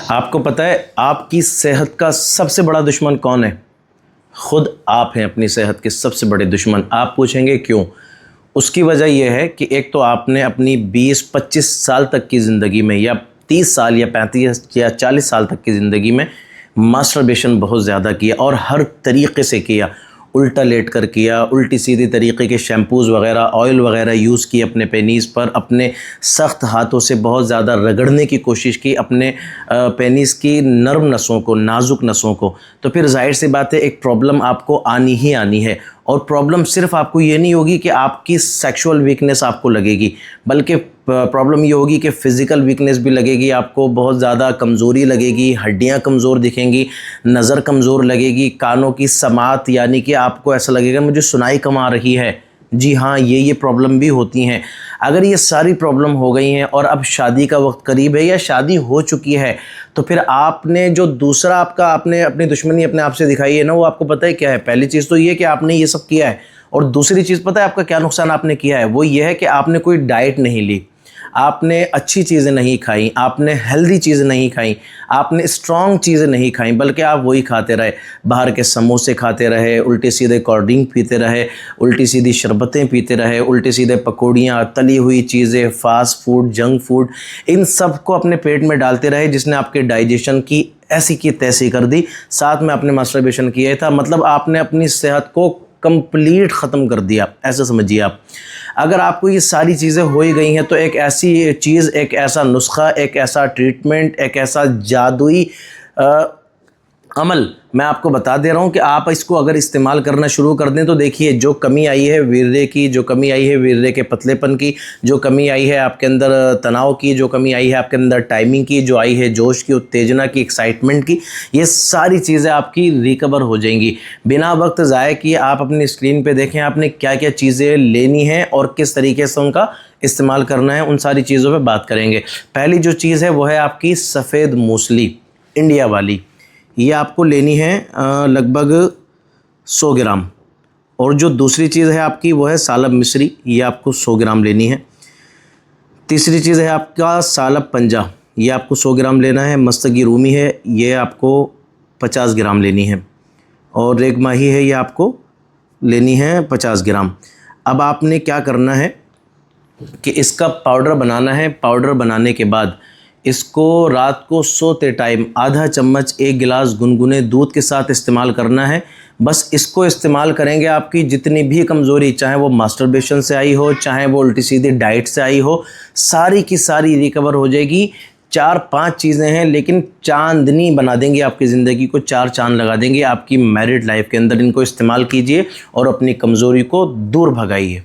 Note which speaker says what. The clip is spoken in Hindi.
Speaker 1: आपको पता है आपकी सेहत का सबसे बड़ा दुश्मन कौन है? खुद आप हैं अपनी सेहत के सबसे बड़े दुश्मन। आप पूछेंगे क्यों? उसकी वजह यह है कि एक तो आपने अपनी 20-25 साल तक की ज़िंदगी में या 30 साल या 35 या 40 साल तक की ज़िंदगी में मास्टरबेशन बहुत ज़्यादा किया और हर तरीक़े से किया। उल्टा लेट कर किया, उल्टी सीधी तरीक़े के शैम्पूज़ वग़ैरह, ऑयल वग़ैरह यूज़ किए अपने पेनीज़ पर, अपने सख्त हाथों से बहुत ज़्यादा रगड़ने की कोशिश की अपने पेनीज़ की नरम नसों को, नाजुक नसों को। तो फिर ज़ाहिर सी बात है एक प्रॉब्लम आपको आनी ही आनी है। और प्रॉब्लम सिर्फ आपको ये नहीं होगी कि आपकी सेक्सुअल वीकनेस आपको लगेगी, बल्कि प्रॉब्लम ये होगी कि फ़िज़िकल वीकनेस भी लगेगी आपको, बहुत ज़्यादा कमज़ोरी लगेगी, हड्डियां कमज़ोर दिखेंगी, नज़र कमज़ोर लगेगी, कानों की समात यानी कि आपको ऐसा लगेगा मुझे सुनाई कम आ रही है। जी हाँ, ये प्रॉब्लम भी होती हैं। अगर ये सारी प्रॉब्लम हो गई हैं और अब शादी का वक्त करीब है या शादी हो चुकी है, तो फिर आपने जो दूसरा आपका आपने अपनी दुश्मनी अपने आप से दिखाई है ना, वो आपको पता है क्या है? पहली चीज़ तो ये कि आपने ये सब किया है, और दूसरी चीज़ पता है आपका क्या नुकसान आपने किया है? वो ये है कि आपने कोई डाइट नहीं ली, आपने अच्छी चीज़ें नहीं खाई, आपने हेल्दी चीज़ें नहीं खाई, आपने स्ट्रॉन्ग चीज़ें नहीं खाई, बल्कि आप वही खाते रहे। बाहर के समोसे खाते रहे, उल्टे सीधे कोल्ड ड्रिंक पीते रहे, उल्टी सीधी शरबतें पीते रहे, उल्टे सीधे पकौड़ियाँ, तली हुई चीज़ें, फास्ट फूड, जंक फूड, इन सब को अपने पेट में डालते रहे, जिसने आपके डाइजेशन की ऐसी की तैसी कर दी। साथ में आपने मास्टरबेशन किया था, मतलब आपने अपनी सेहत को कंप्लीट ख़त्म कर दिया, ऐसा समझिए आप। अगर आपको ये सारी चीज़ें हो ही गई हैं तो एक ऐसी चीज़, एक ऐसा नुस्खा, एक ऐसा ट्रीटमेंट, एक ऐसा जादुई अमल मैं आपको बता दे रहा हूँ कि आप इसको अगर इस्तेमाल करना शुरू कर दें तो देखिए जो कमी आई है वीर्य की, जो कमी आई है वीर्य के पतलेपन की, जो कमी आई है आपके अंदर तनाव की, जो कमी आई है आपके अंदर टाइमिंग की, जो आई है जोश की, उत्तेजना की, एक्साइटमेंट की, ये सारी चीज़ें आपकी रिकवर हो जाएंगी। बिना वक्त ज़ाया किए आप अपनी स्क्रीन पर देखें आपने क्या क्या चीज़ें लेनी हैं और किस तरीके से उनका इस्तेमाल करना है, उन सारी चीज़ों पर बात करेंगे। पहली जो चीज़ है वो है आपकी सफ़ेद मूसली, इंडिया वाली। ये आपको लेनी है लगभग 100 ग्राम। और जो दूसरी चीज़ है आपकी वो है सालब मिश्री, ये आपको 100 ग्राम लेनी है। तीसरी चीज़ है आपका सालब पंजा, ये आपको 100 ग्राम लेना है। मस्तगी रूमी है, ये आपको 50 ग्राम लेनी है। और रेग माही है, ये आपको लेनी है 50 ग्राम। अब आपने क्या करना है कि इसका पाउडर बनाना है। पाउडर बनाने के बाद इसको रात को सोते टाइम आधा चम्मच 1 गिलास गुनगुने दूध के साथ इस्तेमाल करना है। बस इसको इस्तेमाल करेंगे आपकी जितनी भी कमज़ोरी, चाहे वो मास्टरबेशन से आई हो, चाहे वो उल्टी सीधी डाइट से आई हो, सारी की सारी रिकवर हो जाएगी। 4-5 चीज़ें हैं लेकिन चांदनी बना देंगी आपकी ज़िंदगी को, 4 चांद लगा देंगे आपकी मैरिड लाइफ के अंदर। इनको इस्तेमाल कीजिए और अपनी कमज़ोरी को दूर भगाइए।